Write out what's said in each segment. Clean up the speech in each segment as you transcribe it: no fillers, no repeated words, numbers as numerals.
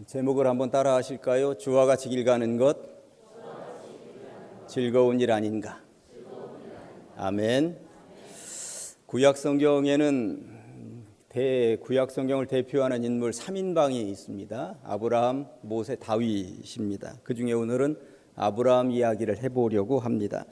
제목을 한번 따라 하실까요? 주와 같이 길 가는 것 즐거운 일 아닌가. 아멘. 구약 성경에는 구약 성경을 대표하는 인물 3인방이 있습니다. 아브라함, 모세, 다윗입니다. 그중에 오늘은 아브라함 이야기를 해보려고 합니다.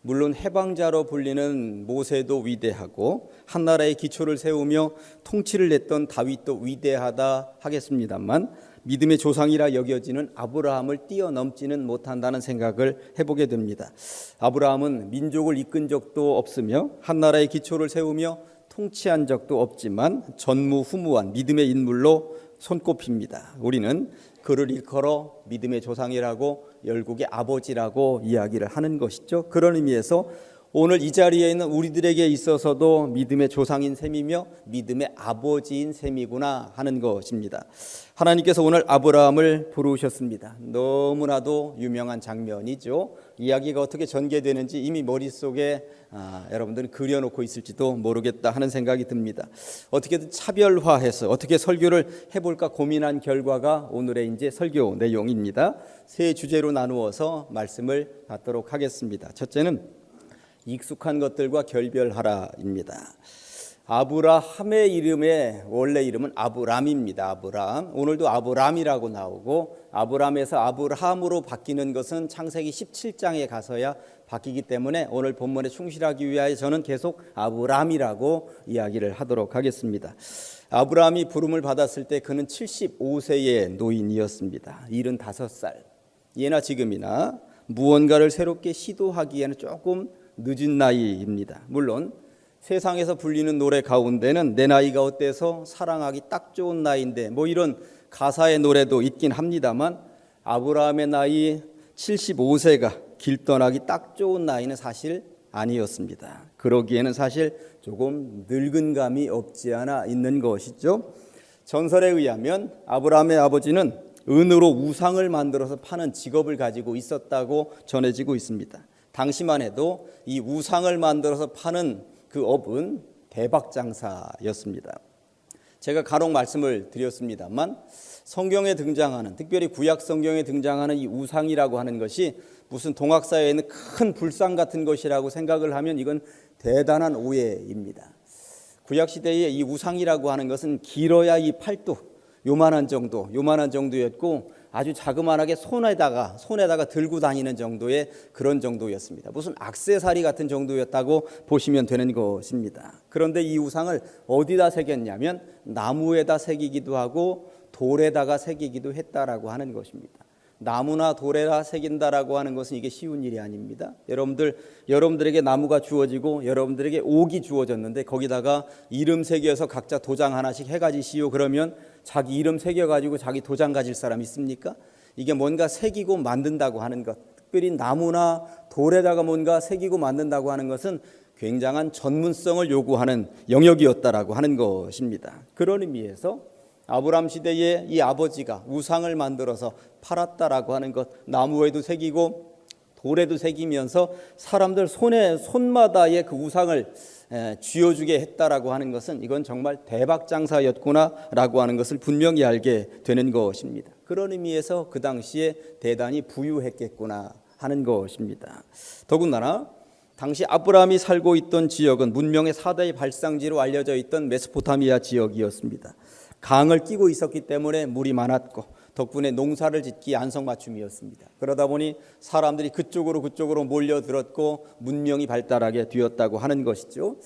물론 해방자로 불리는 모세도 위대하고 한나라의 기초를 세우며 통치를 냈던 다윗도 위대하다 하겠습니다만 믿음의 조상이라 여겨지는 아브라함을 뛰어넘지는 못한다는 생각을 해보게 됩니다. 아브라함은 민족을 이끈 적도 없으며 한나라의 기초를 세우며 통치한 적도 없지만 전무후무한 믿음의 인물로 손꼽힙니다. 우리는 그를 일컬어 믿음의 조상이라고 열국의 아버지라고 이야기를 하는 것이죠. 그런 의미에서 오늘 이 자리에 있는 우리들에게 있어서도 믿음의 조상인 셈이며 믿음의 아버지인 셈이구나 하는 것입니다. 하나님께서 오늘 아브라함을 부르셨습니다. 너무나도 유명한 장면이죠. 이야기가 어떻게 전개되는지 이미 머릿속에 여러분들은 그려놓고 있을지도 모르겠다 하는 생각이 듭니다. 어떻게든 차별화해서 어떻게 설교를 해볼까 고민한 결과가 오늘의 이제 설교 내용입니다. 세 주제로 나누어서 말씀을 받도록 하겠습니다. 첫째는 익숙한 것들과 결별하라입니다. 아브라함의 이름의 원래 이름은 아브람입니다. 아브람. 오늘도 아브람이라고 나오고 아브람에서 아브라함으로 바뀌는 것은 창세기 17장에 가서야 바뀌기 때문에 오늘 본문에 충실하기 위하여 저는 계속 아브람이라고 이야기를 하도록 하겠습니다. 아브람이 부름을 받았을 때 그는 75세의 노인이었습니다. 75살. 예나 지금이나 무언가를 새롭게 시도하기에는 조금 늦은 나이입니다. 물론 세상에서 불리는 노래 가운데는 내 나이가 어때서 사랑하기 딱 좋은 나이인데 이런 가사의 노래도 있긴 합니다만 아브라함의 나이 75세가 길 떠나기 딱 좋은 나이는 사실 아니었습니다. 그러기에는 사실 조금 늙은 감이 없지 않아 있는 것이죠. 전설에 의하면 아브라함의 아버지는 은으로 우상을 만들어서 파는 직업을 가지고 있었다고 전해지고 있습니다. 당시만 해도 이 우상을 만들어서 파는 그 업은 대박장사였습니다. 제가 간혹 말씀을 드렸습니다만 성경에 등장하는, 특별히 구약 성경에 등장하는 이 우상이라고 하는 것이 무슨 동학사에 있는 큰 불상 같은 것이라고 생각을 하면 이건 대단한 오해입니다. 구약 시대에 이 우상이라고 하는 것은 길어야 이 팔뚝 요만한 정도였고 아주 자그마하게 손에다가 들고 다니는 정도의 그런 정도였습니다. 무슨 액세서리 같은 정도였다고 보시면 되는 것입니다. 그런데 이 우상을 어디다 새겼냐면 나무에다 새기기도 하고 돌에다가 새기기도 했다라고 하는 것입니다. 나무나 돌에다 새긴다라고 하는 것은 이게 쉬운 일이 아닙니다. 여러분들에게 나무가 주어지고 여러분들에게 옥이 주어졌는데 거기다가 이름 새겨서 각자 도장 하나씩 해가지시오 그러면 자기 이름 새겨가지고 자기 도장 가질 사람 있습니까? 이게 뭔가 새기고 만든다고 하는 것, 특별히 나무나 돌에다가 뭔가 새기고 만든다고 하는 것은 굉장한 전문성을 요구하는 영역이었다라고 하는 것입니다. 그런 의미에서 아브람 시대에 이 아버지가 우상을 만들어서 팔았다라고 하는 것, 나무에도 새기고 돌에도 새기면서 사람들 손마다의 그 우상을 쥐어주게 했다라고 하는 것은 이건 정말 대박장사였구나라고 하는 것을 분명히 알게 되는 것입니다. 그런 의미에서 그 당시에 대단히 부유했겠구나 하는 것입니다. 더군다나 당시 아브라함이 살고 있던 지역은 문명의 4대의 발상지로 알려져 있던 메소포타미아 지역이었습니다. 강을 끼고 있었기 때문에 물이 많았고 덕분에 농사를 짓기 안성맞춤이었습니다. 그러다 보니 사람들이 그쪽으로 몰려들었고 문명이 발달하게 되었다고 하는 것이죠.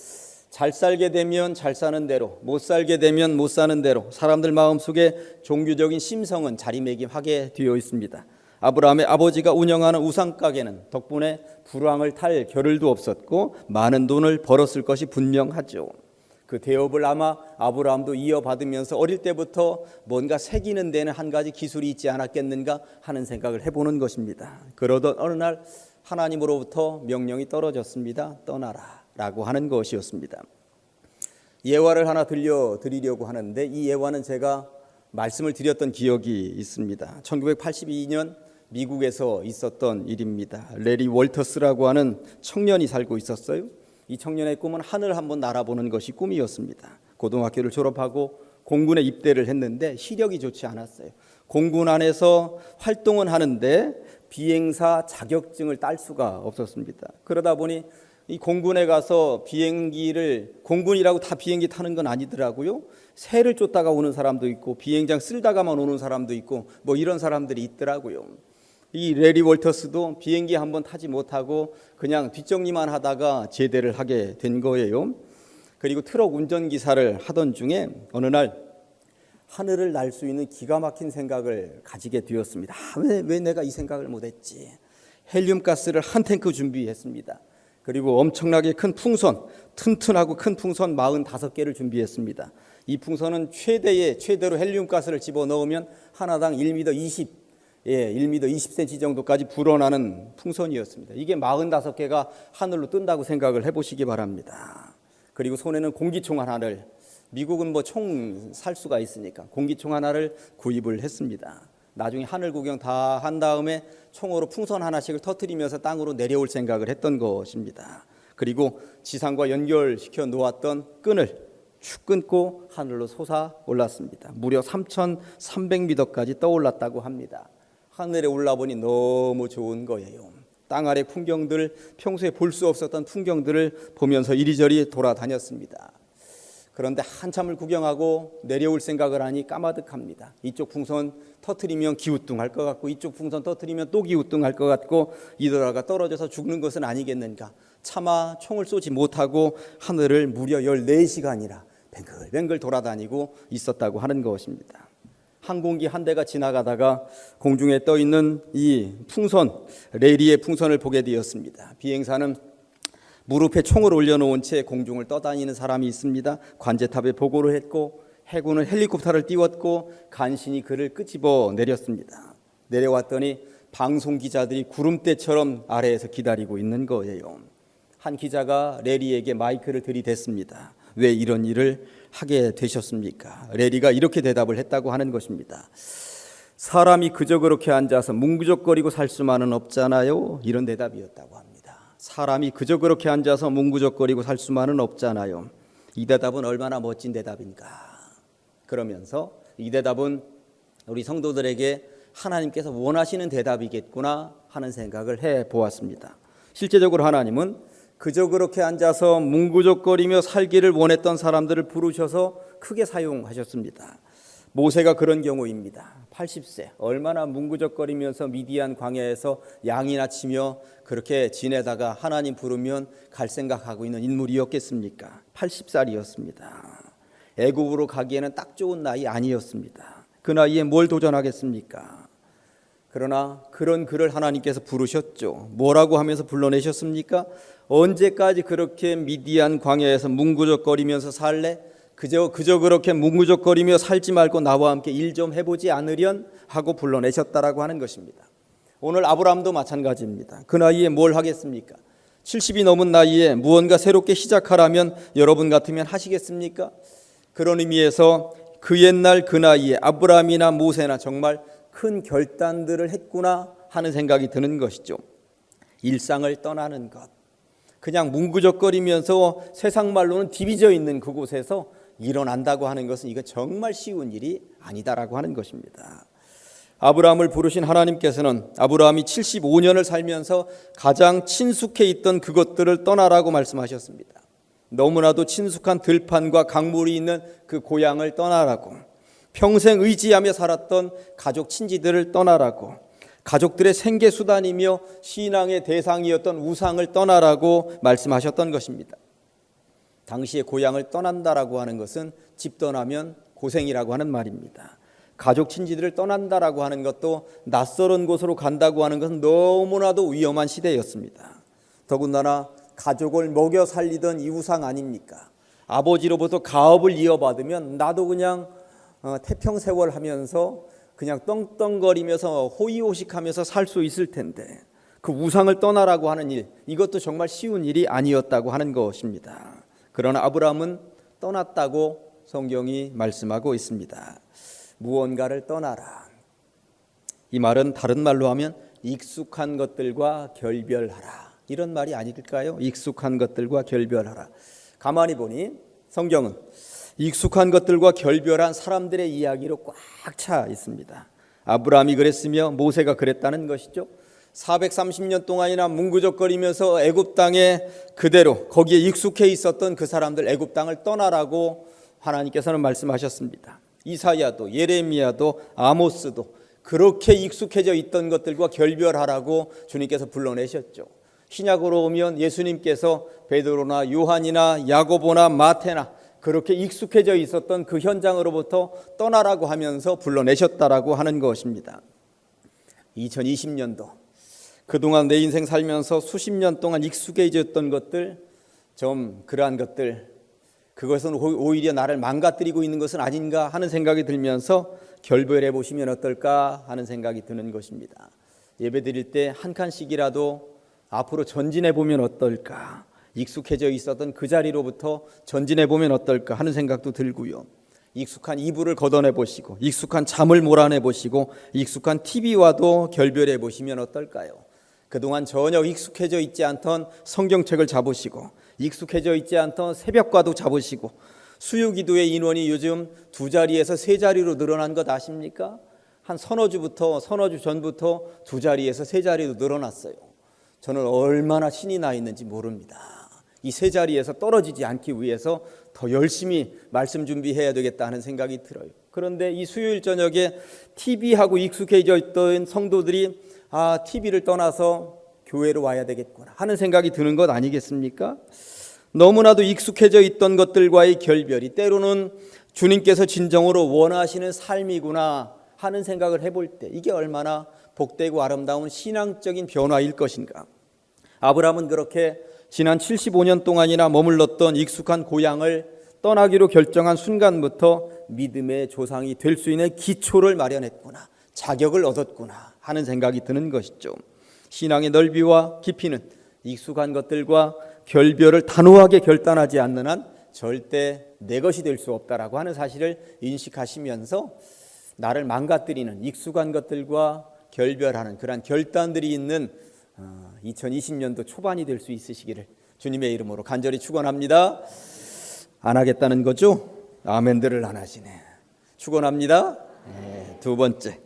잘 살게 되면 잘 사는 대로, 못 살게 되면 못 사는 대로 사람들 마음속에 종교적인 심성은 자리매김하게 되어 있습니다. 아브라함의 아버지가 운영하는 우상가게는 덕분에 불황을 탈 겨를도 없었고 많은 돈을 벌었을 것이 분명하죠. 그 대업을 아마 아브라함도 이어받으면서 어릴 때부터 뭔가 새기는 데는 한 가지 기술이 있지 않았겠는가 하는 생각을 해보는 것입니다. 그러던 어느 날 하나님으로부터 명령이 떨어졌습니다. 떠나라 라고 하는 것이었습니다. 예화를 하나 들려드리려고 하는데 이 예화는 제가 말씀을 드렸던 기억이 있습니다. 1982년 미국에서 있었던 일입니다. 레리 월터스라고 하는 청년이 살고 있었어요. 이 청년의 꿈은 하늘 한번 날아보는 것이 꿈이었습니다. 고등학교를 졸업하고 공군에 입대를 했는데 시력이 좋지 않았어요. 공군 안에서 활동은 하는데 비행사 자격증을 딸 수가 없었습니다. 그러다 보니 이 공군에 가서 비행기를, 공군이라고 다 비행기 타는 건 아니더라고요. 새를 쫓다가 오는 사람도 있고 비행장 쓸다가만 오는 사람도 있고 뭐 이런 사람들이 있더라고요. 이 레리 월터스도 비행기 한번 타지 못하고 그냥 뒷정리만 하다가 제대를 하게 된 거예요. 그리고 트럭 운전기사를 하던 중에 어느 날 하늘을 날 수 있는 기가 막힌 생각을 가지게 되었습니다. 왜 내가 이 생각을 못했지? 헬륨 가스를 한 탱크 준비했습니다. 그리고 엄청나게 큰 풍선, 튼튼하고 큰 풍선 45개를 준비했습니다. 이 풍선은 최대로 헬륨 가스를 집어넣으면 하나당 1m 20cm 정도까지 불어나는 풍선이었습니다. 이게 45개가 하늘로 뜬다고 생각을 해보시기 바랍니다. 그리고 손에는 공기총 하나를, 미국은 뭐 총 살 수가 있으니까 공기총 하나를 구입을 했습니다. 나중에 하늘 구경 다 한 다음에 총으로 풍선 하나씩을 터뜨리면서 땅으로 내려올 생각을 했던 것입니다. 그리고 지상과 연결시켜 놓았던 끈을 축 끊고 하늘로 솟아 올랐습니다. 무려 3,300m까지 떠올랐다고 합니다. 하늘에 올라보니 너무 좋은 거예요. 땅 아래 풍경들, 평소에 볼 수 없었던 풍경들을 보면서 이리저리 돌아다녔습니다. 그런데 한참을 구경하고 내려올 생각을 하니 까마득합니다. 이쪽 풍선 터뜨리면 기우뚱할 것 같고 이쪽 풍선 터뜨리면 또 기우뚱할 것 같고 이러다가 떨어져서 죽는 것은 아니겠는가. 차마 총을 쏘지 못하고 하늘을 무려 14시간이나 뱅글뱅글 돌아다니고 있었다고 하는 것입니다. 항공기 한 대가 지나가다가 공중에 떠 있는 이 풍선, 레리의 풍선을 보게 되었습니다. 비행사는 무릎에 총을 올려놓은 채 공중을 떠다니는 사람이 있습니다. 관제탑에 보고를 했고 해군은 헬리콥터를 띄웠고 간신히 그를 끄집어 내렸습니다. 내려왔더니 방송 기자들이 구름대처럼 아래에서 기다리고 있는 거예요. 한 기자가 레리에게 마이크를 들이댔습니다. 왜 이런 일을 하게 되셨습니까? 레리가 이렇게 대답을 했다고 하는 것입니다. 사람이 그저 그렇게 앉아서 뭉구적거리고 살 수만은 없잖아요. 이런 대답이었다고 합니다. 사람이 그저 그렇게 앉아서 뭉구적거리고 살 수만은 없잖아요. 이 대답은 얼마나 멋진 대답인가. 그러면서 이 대답은 우리 성도들에게 하나님께서 원하시는 대답이겠구나 하는 생각을 해보았습니다. 실제적으로 하나님은 그저 그렇게 앉아서 뭉구적거리며 살기를 원했던 사람들을 부르셔서 크게 사용하셨습니다. 모세가 그런 경우입니다. 80세 얼마나 뭉구적거리면서 미디안 광야에서 양이나 치며 그렇게 지내다가 하나님 부르면 갈 생각하고 있는 인물이었겠습니까? 80살이었습니다. 애굽으로 가기에는 딱 좋은 나이 아니었습니다. 그 나이에 뭘 도전하겠습니까? 그러나 그런 그를 하나님께서 부르셨죠. 뭐라고 하면서 불러내셨습니까? 언제까지 그렇게 미디안 광야에서 뭉구적거리면서 살래? 그저 그렇게 뭉구적거리며 살지 말고 나와 함께 일 좀 해보지 않으련 하고 불러내셨다라고 하는 것입니다. 오늘 아브라함도 마찬가지입니다. 그 나이에 뭘 하겠습니까? 70이 넘은 나이에 무언가 새롭게 시작하라면 여러분 같으면 하시겠습니까? 그런 의미에서 그 옛날 그 나이에 아브라함이나 모세나 정말 큰 결단들을 했구나 하는 생각이 드는 것이죠. 일상을 떠나는 것, 그냥 뭉구적거리면서 세상 말로는 디비져 있는 그곳에서 일어난다고 하는 것은 이거 정말 쉬운 일이 아니다라고 하는 것입니다. 아브라함을 부르신 하나님께서는 아브라함이 75년을 살면서 가장 친숙해 있던 그것들을 떠나라고 말씀하셨습니다. 너무나도 친숙한 들판과 강물이 있는 그 고향을 떠나라고, 평생 의지하며 살았던 가족 친지들을 떠나라고, 가족들의 생계수단이며 신앙의 대상이었던 우상을 떠나라고 말씀하셨던 것입니다. 당시의 고향을 떠난다라고 하는 것은 집 떠나면 고생이라고 하는 말입니다. 가족 친지들을 떠난다라고 하는 것도 낯설은 곳으로 간다고 하는 것은 너무나도 위험한 시대였습니다. 더군다나 가족을 먹여 살리던 이 우상 아닙니까? 아버지로부터 가업을 이어받으면 나도 그냥 태평세월 하면서 그냥 떵떵거리면서 호의호식하면서 살 수 있을 텐데 그 우상을 떠나라고 하는 일, 이것도 정말 쉬운 일이 아니었다고 하는 것입니다. 그러나 아브라함은 떠났다고 성경이 말씀하고 있습니다. 무언가를 떠나라. 이 말은 다른 말로 하면 익숙한 것들과 결별하라, 이런 말이 아닐까요? 익숙한 것들과 결별하라. 가만히 보니 성경은 익숙한 것들과 결별한 사람들의 이야기로 꽉 차 있습니다. 아브라함이 그랬으며 모세가 그랬다는 것이죠. 430년 동안이나 뭉구적거리면서 애굽 땅에 그대로 거기에 익숙해 있었던 그 사람들, 애굽 땅을 떠나라고 하나님께서는 말씀하셨습니다. 이사야도 예레미야도 아모스도 그렇게 익숙해져 있던 것들과 결별하라고 주님께서 불러내셨죠. 신약으로 오면 예수님께서 베드로나 요한이나 야고보나 마태나 그렇게 익숙해져 있었던 그 현장으로부터 떠나라고 하면서 불러내셨다라고 하는 것입니다. 2020년도 그동안 내 인생 살면서 수십 년 동안 익숙해졌던 것들, 좀 그러한 것들, 그것은 오히려 나를 망가뜨리고 있는 것은 아닌가 하는 생각이 들면서 결별해 보시면 어떨까 하는 생각이 드는 것입니다. 예배 드릴 때 한 칸씩이라도 앞으로 전진해 보면 어떨까, 익숙해져 있었던 그 자리로부터 전진해 보면 어떨까 하는 생각도 들고요. 익숙한 이불을 걷어내 보시고, 익숙한 잠을 몰아내 보시고, 익숙한 TV와도 결별해 보시면 어떨까요? 그동안 전혀 익숙해져 있지 않던 성경책을 잡으시고, 익숙해져 있지 않던 새벽과도 잡으시고, 수요기도의 인원이 요즘 2자리에서 3자리로 늘어난 것 아십니까? 한 서너 주 전부터 2자리에서 3자리로 늘어났어요. 저는 얼마나 신이 나 있는지 모릅니다. 이 3자리에서 떨어지지 않기 위해서 더 열심히 말씀 준비해야 되겠다 하는 생각이 들어요. 그런데 이 수요일 저녁에 TV하고 익숙해져 있던 성도들이 TV를 떠나서 교회로 와야 되겠구나 하는 생각이 드는 것 아니겠습니까? 너무나도 익숙해져 있던 것들과의 결별이 때로는 주님께서 진정으로 원하시는 삶이구나 하는 생각을 해볼 때 이게 얼마나 복되고 아름다운 신앙적인 변화일 것인가. 아브라함은 그렇게 지난 75년 동안이나 머물렀던 익숙한 고향을 떠나기로 결정한 순간부터 믿음의 조상이 될 수 있는 기초를 마련했구나, 자격을 얻었구나 하는 생각이 드는 것이죠. 신앙의 넓이와 깊이는 익숙한 것들과 결별을 단호하게 결단하지 않는 한 절대 내 것이 될 수 없다라고 하는 사실을 인식하시면서 나를 망가뜨리는 익숙한 것들과 결별하는 그러한 결단들이 있는 2020년도 초반이 될 수 있으시기를 주님의 이름으로 간절히 축원합니다. 안 하겠다는 거죠? 아멘들을 안 하시네. 축원합니다. 네, 2번째,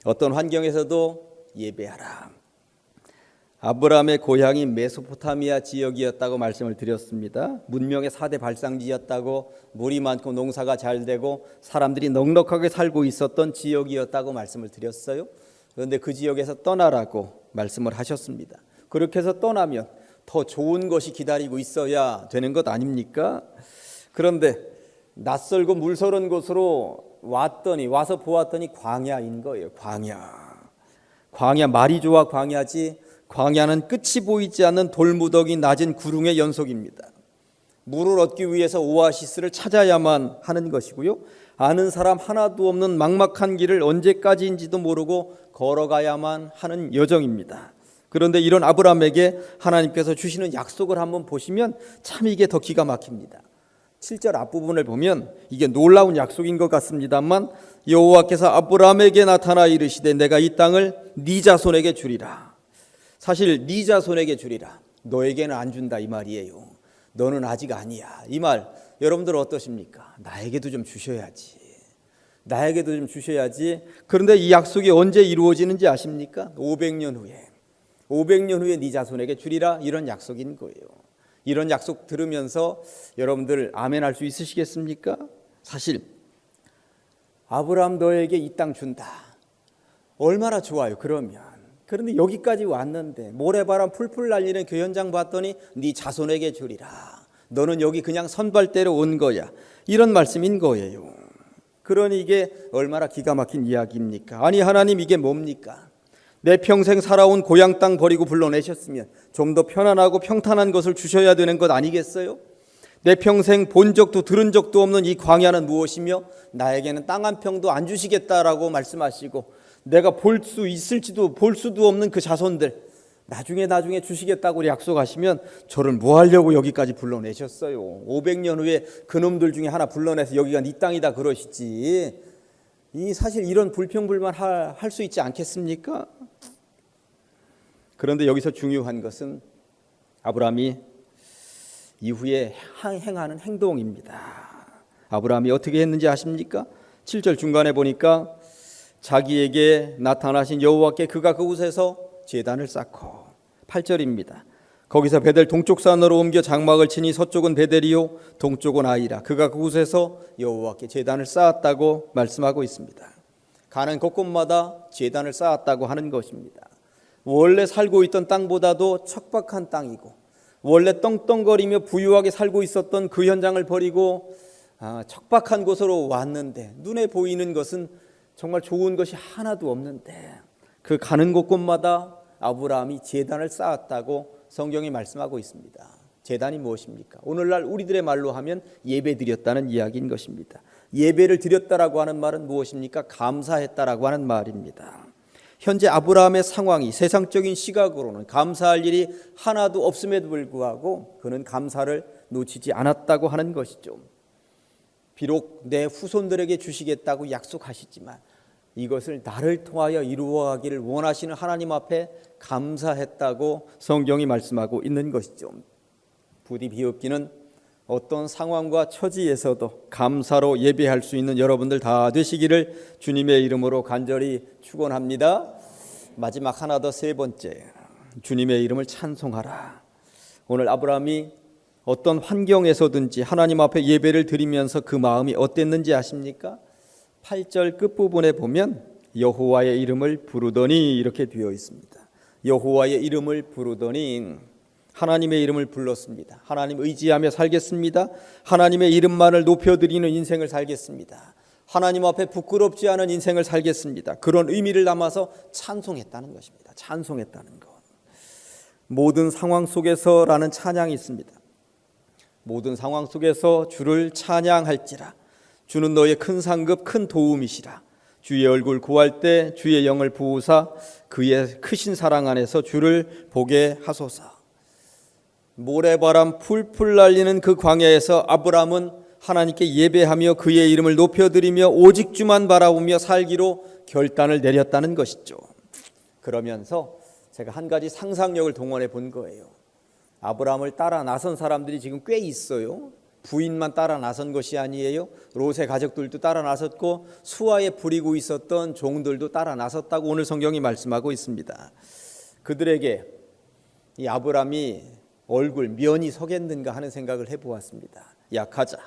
어떤 환경에서도 예배하라. 아브라함의 고향이 메소포타미아 지역이었다고 말씀을 드렸습니다. 문명의 4대 발상지였다고, 물이 많고 농사가 잘 되고 사람들이 넉넉하게 살고 있었던 지역이었다고 말씀을 드렸어요. 그런데 그 지역에서 떠나라고 말씀을 하셨습니다. 그렇게 해서 떠나면 더 좋은 것이 기다리고 있어야 되는 것 아닙니까? 그런데 낯설고 물서른 곳으로 와서 보았더니 광야인 거예요. 광야 말이 좋아 광야지, 광야는 끝이 보이지 않는 돌무더기 낮은 구릉의 연속입니다. 물을 얻기 위해서 오아시스를 찾아야만 하는 것이고요. 아는 사람 하나도 없는 막막한 길을 언제까지인지도 모르고 걸어가야만 하는 여정입니다. 그런데 이런 아브라함에게 하나님께서 주시는 약속을 한번 보시면 참 이게 더 기가 막힙니다. 7절 앞부분을 보면 이게 놀라운 약속인 것 같습니다만, 여호와께서 아브라함에게 나타나 이르시되 내가 이 땅을 네 자손에게 주리라. 사실 네 자손에게 주리라, 너에게는 안 준다 이 말이에요. 너는 아직 아니야 이 말, 여러분들 어떠십니까? 나에게도 좀 주셔야지. 그런데 이 약속이 언제 이루어지는지 아십니까? 500년 후에 네 자손에게 주리라, 이런 약속인 거예요. 이런 약속 들으면서 여러분들 아멘 할 수 있으시겠습니까? 사실 아브라함 너에게 이 땅 준다, 얼마나 좋아요. 그런데 여기까지 왔는데 모래바람 풀풀 날리는 그 현장 봤더니 네 자손에게 주리라, 너는 여기 그냥 선발대로 온 거야, 이런 말씀인 거예요. 그러니 이게 얼마나 기가 막힌 이야기입니까? 아니 하나님, 이게 뭡니까? 내 평생 살아온 고향 땅 버리고 불러내셨으면 좀 더 편안하고 평탄한 것을 주셔야 되는 것 아니겠어요? 내 평생 본 적도 들은 적도 없는 이 광야는 무엇이며 나에게는 땅 한 평도 안 주시겠다라고 말씀하시고, 내가 볼 수 있을지도 볼 수도 없는 그 자손들 나중에 주시겠다고 약속하시면 저를 뭐 하려고 여기까지 불러내셨어요? 500년 후에 그놈들 중에 하나 불러내서 여기가 네 땅이다 그러시지, 사실 이런 불평불만 할 수 있지 않겠습니까? 그런데 여기서 중요한 것은 아브라함이 이후에 행하는 행동입니다. 아브라함이 어떻게 했는지 아십니까? 7절 중간에 보니까 자기에게 나타나신 여호와께 그가 그곳에서 제단을 쌓고, 8절입니다. 거기서 베델 동쪽 산으로 옮겨 장막을 치니 서쪽은 베델이요 동쪽은 아이라. 그가 그곳에서 여호와께 제단을 쌓았다고 말씀하고 있습니다. 가는 곳곳마다 제단을 쌓았다고 하는 것입니다. 원래 살고 있던 땅보다도 척박한 땅이고, 원래 떵떵거리며 부유하게 살고 있었던 그 현장을 버리고 척박한 곳으로 왔는데, 눈에 보이는 것은 정말 좋은 것이 하나도 없는데, 그 가는 곳곳마다 아브라함이 제단을 쌓았다고 성경이 말씀하고 있습니다. 제단이 무엇입니까? 오늘날 우리들의 말로 하면 예배 드렸다는 이야기인 것입니다. 예배를 드렸다라고 하는 말은 무엇입니까? 감사했다라고 하는 말입니다. 현재 아브라함의 상황이 세상적인 시각으로는 감사할 일이 하나도 없음에도 불구하고 그는 감사를 놓치지 않았다고 하는 것이죠. 비록 내 후손들에게 주시겠다고 약속하시지만 이것을 나를 통하여 이루어가기를 원하시는 하나님 앞에 감사했다고 성경이 말씀하고 있는 것이죠. 부디 비읍기는 어떤 상황과 처지에서도 감사로 예배할 수 있는 여러분들 다 되시기를 주님의 이름으로 간절히 축원합니다. 마지막 하나 더, 세 번째, 주님의 이름을 찬송하라. 오늘 아브라함이 어떤 환경에서든지 하나님 앞에 예배를 드리면서 그 마음이 어땠는지 아십니까? 8절 끝부분에 보면 여호와의 이름을 부르더니 이렇게 되어 있습니다. 여호와의 이름을 부르더니 하나님의 이름을 불렀습니다. 하나님 의지하며 살겠습니다. 하나님의 이름만을 높여드리는 인생을 살겠습니다. 하나님 앞에 부끄럽지 않은 인생을 살겠습니다. 그런 의미를 담아서 찬송했다는 것입니다. 찬송했다는 것. 모든 상황 속에서라는 찬양이 있습니다. 모든 상황 속에서 주를 찬양할지라. 주는 너의 큰 상급 큰 도움이시라. 주의 얼굴 구할 때 주의 영을 부으사 그의 크신 사랑 안에서 주를 보게 하소서. 모래바람 풀풀 날리는 그 광야에서 아브라함은 하나님께 예배하며 그의 이름을 높여드리며 오직 주만 바라보며 살기로 결단을 내렸다는 것이죠. 그러면서 제가 한 가지 상상력을 동원해 본 거예요. 아브라함을 따라 나선 사람들이 지금 꽤 있어요. 부인만 따라 나선 것이 아니에요. 롯의 가족들도 따라 나섰고 수하에 부리고 있었던 종들도 따라 나섰다고 오늘 성경이 말씀하고 있습니다. 그들에게 이 아브라함이 얼굴 면이 서겠는가 하는 생각을 해보았습니다. 야, 가자.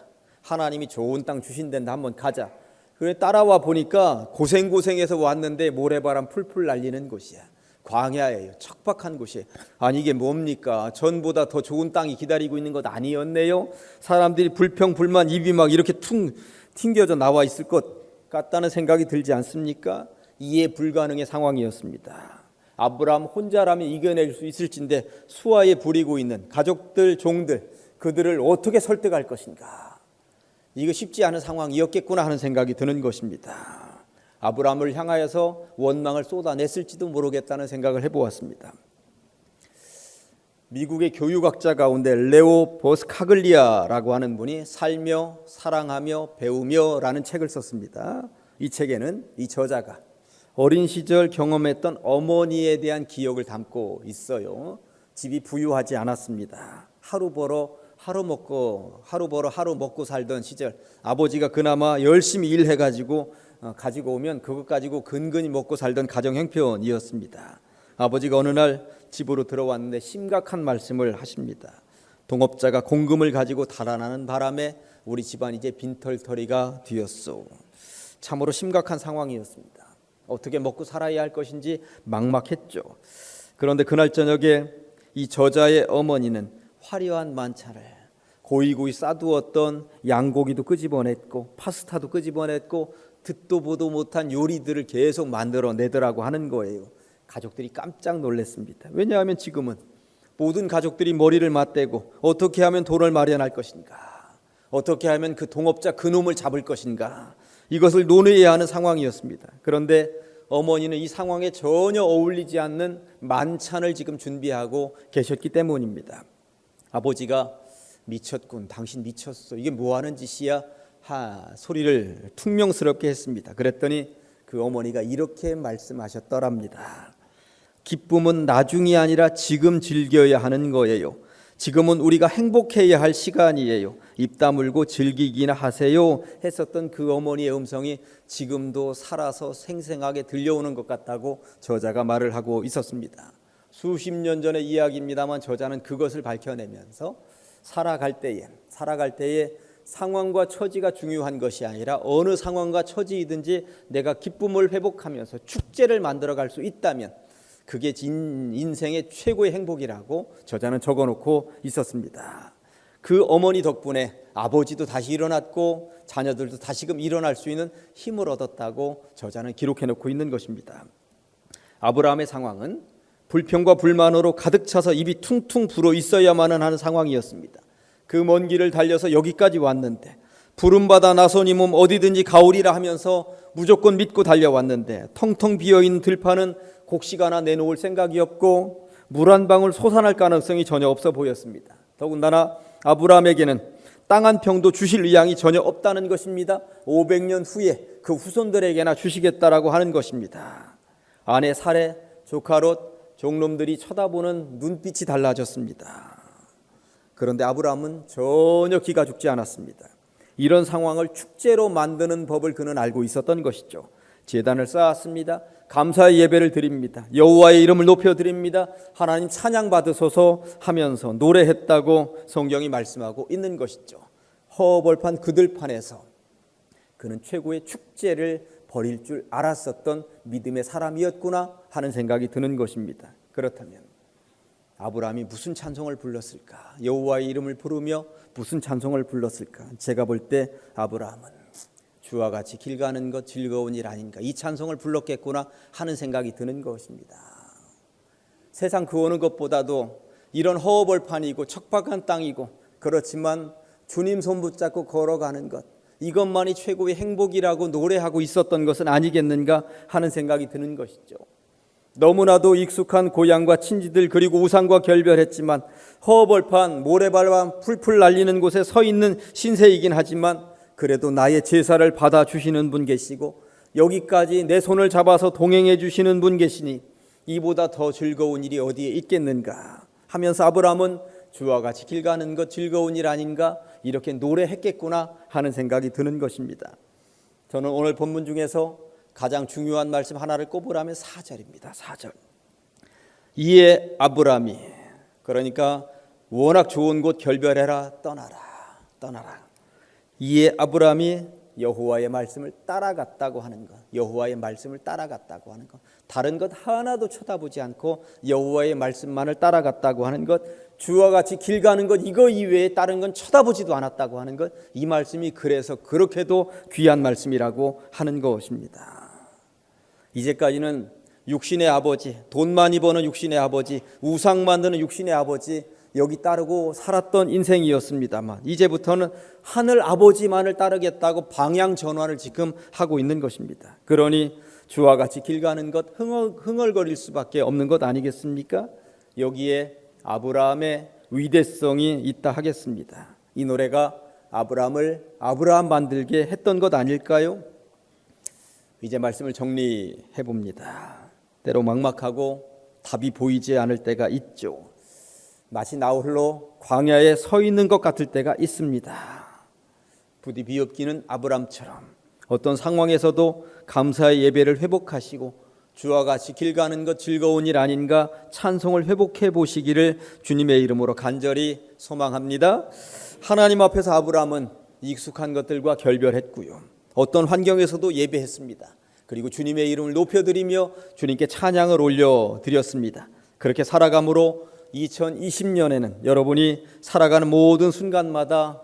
하나님이 좋은 땅 주신다는데 한번 가자. 그래 따라와 보니까 고생해서 왔는데 모래바람 풀풀 날리는 곳이야. 광야예요. 척박한 곳이에요. 아니 이게 뭡니까? 전보다 더 좋은 땅이 기다리고 있는 것 아니었네요. 사람들이 불평불만 입이 막 이렇게 퉁 튕겨져 나와 있을 것 같다는 생각이 들지 않습니까? 이해 불가능의 상황이었습니다. 아브라함 혼자라면 이겨낼 수 있을진데 수하에 부리고 있는 가족들, 종들, 그들을 어떻게 설득할 것인가? 이거 쉽지 않은 상황이었겠구나 하는 생각이 드는 것입니다. 아브라함을 향하여서 원망을 쏟아냈을지도 모르겠다는 생각을 해보았습니다. 미국의 교육학자 가운데 레오 보스카글리아라고 하는 분이 살며 사랑하며 배우며라는 책을 썼습니다. 이 책에는 이 저자가 어린 시절 경험했던 어머니에 대한 기억을 담고 있어요. 집이 부유하지 않았습니다. 하루 벌어 하루 먹고 살던 시절, 아버지가 그나마 열심히 일해가지고 가지고 오면 그것 가지고 근근히 먹고 살던 가정 형편이었습니다. 아버지가 어느 날 집으로 들어왔는데 심각한 말씀을 하십니다. 동업자가 공금을 가지고 달아나는 바람에 우리 집안 이제 빈털터리가 되었소. 참으로 심각한 상황이었습니다. 어떻게 먹고 살아야 할 것인지 막막했죠. 그런데 그날 저녁에 이 저자의 어머니는 화려한 만찬을 고이고이 싸두었던 양고기도 끄집어냈고 파스타도 끄집어냈고 듣도 보도 못한 요리들을 계속 만들어내더라고 하는 거예요. 가족들이 깜짝 놀랐습니다. 왜냐하면 지금은 모든 가족들이 머리를 맞대고 어떻게 하면 돈을 마련할 것인가, 어떻게 하면 그 동업자 그놈을 잡을 것인가, 이것을 논의해야 하는 상황이었습니다. 그런데 어머니는 이 상황에 전혀 어울리지 않는 만찬을 지금 준비하고 계셨기 때문입니다. 아버지가 미쳤군, 당신 미쳤어, 이게 뭐하는 짓이야 소리를 퉁명스럽게 했습니다. 그랬더니 그 어머니가 이렇게 말씀하셨더랍니다. 기쁨은 나중이 아니라 지금 즐겨야 하는 거예요. 지금은 우리가 행복해야 할 시간이에요. 입 다물고 즐기기나 하세요 했었던 그 어머니의 음성이 지금도 살아서 생생하게 들려오는 것 같다고 저자가 말을 하고 있었습니다. 수십 년 전의 이야기입니다만 저자는 그것을 밝혀내면서 살아갈 때에 상황과 처지가 중요한 것이 아니라 어느 상황과 처지이든지 내가 기쁨을 회복하면서 축제를 만들어갈 수 있다면 그게 인생의 최고의 행복이라고 저자는 적어놓고 있었습니다. 그 어머니 덕분에 아버지도 다시 일어났고 자녀들도 다시금 일어날 수 있는 힘을 얻었다고 저자는 기록해놓고 있는 것입니다. 아브라함의 상황은 불평과 불만으로 가득 차서 입이 퉁퉁 불어 있어야만 하는 상황이었습니다. 그 먼 길을 달려서 여기까지 왔는데 부름받아 나선 이 몸 어디든지 가오리라 하면서 무조건 믿고 달려왔는데 텅텅 비어있는 들판은 곡식 하나 내놓을 생각이 없고 물 한 방울 솟아날 가능성이 전혀 없어 보였습니다. 더군다나 아브라함에게는 땅 한 평도 주실 의향이 전혀 없다는 것입니다. 500년 후에 그 후손들에게나 주시겠다라고 하는 것입니다. 아내 사레, 조카 롯, 종놈들이 쳐다보는 눈빛이 달라졌습니다. 그런데 아브라함은 전혀 기가 죽지 않았습니다. 이런 상황을 축제로 만드는 법을 그는 알고 있었던 것이죠. 제단을 쌓았습니다. 감사의 예배를 드립니다. 여호와의 이름을 높여드립니다. 하나님 찬양 받으소서 하면서 노래했다고 성경이 말씀하고 있는 것이죠. 허벌판 그 들판에서 그는 최고의 축제를 벌일 줄 알았었던 믿음의 사람이었구나 하는 생각이 드는 것입니다. 그렇다면 아브라함이 무슨 찬송을 불렀을까? 여호와의 이름을 부르며 무슨 찬송을 불렀을까? 제가 볼 때 아브라함은 주와 같이 길 가는 것 즐거운 일 아닌가, 이 찬송을 불렀겠구나 하는 생각이 드는 것입니다. 세상 그 어느 것보다도 이런 허허벌판이고 척박한 땅이고 그렇지만 주님 손 붙잡고 걸어가는 것, 이것만이 최고의 행복이라고 노래하고 있었던 것은 아니겠는가 하는 생각이 드는 것이죠. 너무나도 익숙한 고향과 친지들 그리고 우상과 결별했지만 허벌판 모래발만 풀풀 날리는 곳에 서 있는 신세이긴 하지만 그래도 나의 제사를 받아주시는 분 계시고 여기까지 내 손을 잡아서 동행해 주시는 분 계시니 이보다 더 즐거운 일이 어디에 있겠는가 하면서 아브라함은 주와 같이 길 가는 것 즐거운 일 아닌가 이렇게 노래했겠구나 하는 생각이 드는 것입니다. 저는 오늘 본문 중에서 가장 중요한 말씀 하나를 꼽으라면 4절입니다. 4절. 이에 아브라함이, 그러니까 워낙 좋은 곳 결별해라, 떠나라. 이에 아브라함이 여호와의 말씀을 따라갔다고 하는 것, 여호와의 말씀을 따라갔다고 하는 것, 다른 것 하나도 쳐다보지 않고 여호와의 말씀만을 따라갔다고 하는 것, 주와 같이 길 가는 것 이거 이외에 다른 건 쳐다보지도 않았다고 하는 것, 이 말씀이 그래서 그렇게도 귀한 말씀이라고 하는 것입니다. 이제까지는 육신의 아버지, 돈 많이 버는 육신의 아버지, 우상 만드는 육신의 아버지 여기 따르고 살았던 인생이었습니다만 이제부터는 하늘 아버지만을 따르겠다고 방향 전환을 지금 하고 있는 것입니다. 그러니 주와 같이 길 가는 것 흥얼거릴 수밖에 없는 것 아니겠습니까? 여기에 아브라함의 위대성이 있다 하겠습니다. 이 노래가 아브라함을 아브라함 만들게 했던 것 아닐까요? 이제 말씀을 정리해 봅니다. 때로 막막하고 답이 보이지 않을 때가 있죠. 마치 나 홀로 광야에 서 있는 것 같을 때가 있습니다. 부디 비옵기는 아브람처럼 어떤 상황에서도 감사의 예배를 회복하시고 주와 같이 길 가는 것 즐거운 일 아닌가 찬송을 회복해 보시기를 주님의 이름으로 간절히 소망합니다. 하나님 앞에서 아브람은 익숙한 것들과 결별했고요. 어떤 환경에서도 예배했습니다. 그리고 주님의 이름을 높여드리며 주님께 찬양을 올려드렸습니다. 그렇게 살아감으로 2020년에는 여러분이 살아가는 모든 순간마다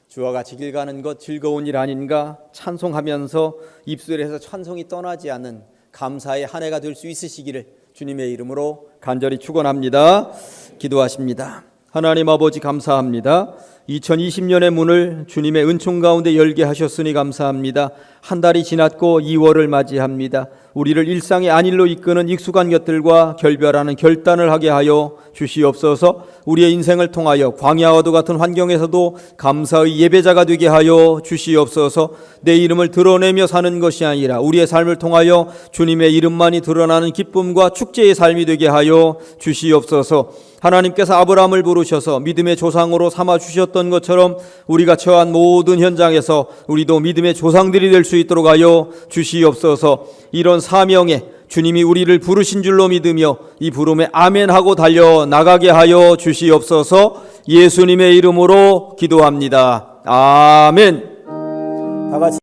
주와 같이 길 가는 것 즐거운 일 아닌가 찬송하면서 입술에서 찬송이 떠나지 않는 감사의 한 해가 될 수 있으시기를 주님의 이름으로 간절히 축원합니다. 기도하십니다. 하나님 아버지 감사합니다. 2020년의 문을 주님의 은총 가운데 열게 하셨으니 감사합니다. 한 달이 지났고 2월을 맞이합니다. 우리를 일상의 안일로 이끄는 익숙한 것들과 결별하는 결단을 하게 하여 주시옵소서. 우리의 인생을 통하여 광야와도 같은 환경에서도 감사의 예배자가 되게 하여 주시옵소서. 내 이름을 드러내며 사는 것이 아니라 우리의 삶을 통하여 주님의 이름만이 드러나는 기쁨과 축제의 삶이 되게 하여 주시옵소서. 하나님께서 아브라함을 부르셔서 믿음의 조상으로 삼아 주셨던 것처럼 우리가 처한 모든 현장에서 우리도 믿음의 조상들이 될 수 있도록 하여 주시옵소서. 이런 사명에 주님이 우리를 부르신 줄로 믿으며 이 부름에 아멘하고 달려 나가게 하여 주시옵소서. 예수님의 이름으로 기도합니다. 아멘. 다 같이